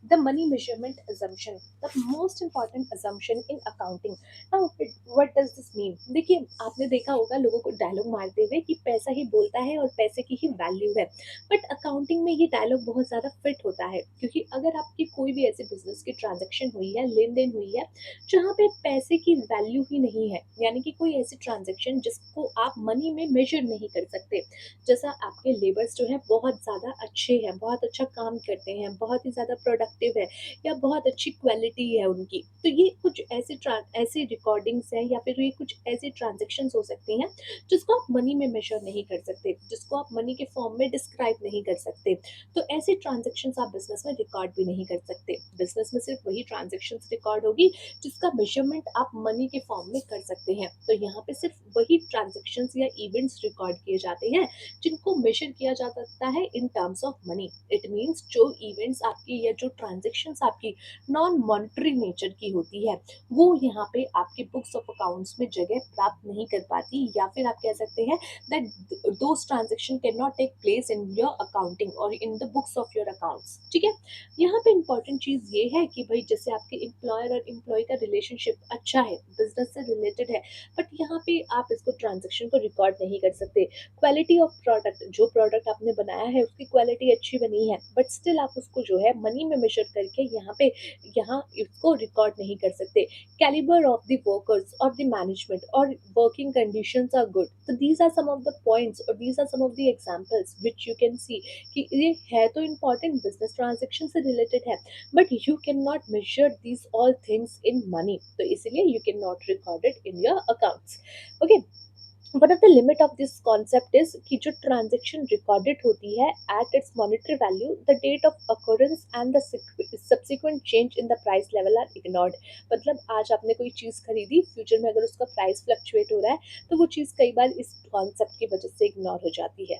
The money measurement assumption, the most important assumption in accounting. Now what does this mean? देखिए, आपने देखा होगा लोगों को डायलॉग मारते हुए कि पैसा ही बोलता है और पैसे की ही वैल्यू है। बट अकाउंटिंग में ये डायलॉग बहुत ज़्यादा फिट होता है, क्योंकि अगर आपकी कोई भी ऐसे बिजनेस की ट्रांजैक्शन हुई है, लेन देन हुई है, जहाँ पे पैसे की वैल्यू ही नहीं है, यानी कि कोई ऐसी ट्रांजैक्शन जिसको आप मनी में मेजर नहीं कर सकते, जैसा आपके लेबर्स जो हैं बहुत ज़्यादा अच्छे हैं, बहुत अच्छा काम करते हैं, बहुत ही ज़्यादा प्रोडक्टिव है, या बहुत अच्छी क्वालिटी है उनकी, तो ये कुछ ऐसे रिकॉर्डिंग्स हैं, या फिर ये कुछ ऐसी ट्रांजेक्शन्स हो सकती हैं जिसको आप मनी में मेजर नहीं कर सकते, जिसको आप मनी के फॉर्म में डिस्क्राइब नहीं कर सकते। तो ऐसी ट्रांजेक्शन्स आप बिजनेस में रिकॉर्ड भी नहीं कर सकते। बिजनेस में सिर्फ वही ट्रांजेक्शन्स रिकॉर्ड होगी जिसका मेजरमेंट आप मनी के फॉर्म में कर सकते हैं। तो यहाँ पे सिर्फ वही ट्रांजेक्शन्स या इवेंट्स रिकॉर्ड किए जाते हैं जिनको मेजर किया जा सकता है in terms of money. It means जो इवेंट्स आपकी या जो ट्रांजेक्शन्स आपकी नॉन मॉनेटरी नेचर की होती है, वो यहाँ पे आपके बुक्स ऑफ अकाउंट्स में जगह प्राप्त नहीं कर पाती, या फिर आप कह सकते हैं that those transaction can not take place in your accounting और in the books of your accounts. ठीक है, यहाँ पे इंपॉर्टेंट चीज ये है कि भाई जैसे आपके एम्प्लॉयर और एम्प्लॉय का रिलेशनशिप अच्छा है, बिजनेस से रिलेटेड है, बट यहाँ पे आप इसको ट्रांजेक्शन को रिकॉर्ड नहीं कर सकते। क्वालिटी ऑफ प्रोडक्ट, जो प्रोडक्ट आपने बनाया है उसकी क्वालिटी अच्छी बनी है, बट स्टिल आप उसको जो है मनी में मेजर करके यहाँ इसको रिकॉर्ड नहीं कर सकते। कैलिबर ऑफ द वर्कर्स और द मैनेजमेंट और वर्किंग कंडीशंस आर गुड, तो these are some of the points और these are some of the examples which you can see कि ये है तो इम्पोर्टेंट, बिजनेस ट्रांजेक्शन से रिलेटेड है, but you can not measure these all things in money, तो इसीलिए you can not record it in your accounts. Okay, one of the limit of this concept is कि जो transaction recorded होती है at its monetary value, the date of occurrence and the subsequent change in the price level are ignored. मतलब आज आपने कोई चीज़ खरीदी, future में अगर उसका प्राइस फ्लक्चुएट हो रहा है, तो वो चीज़ कई बार इस कॉन्सेप्ट की वजह से इग्नोर हो जाती है।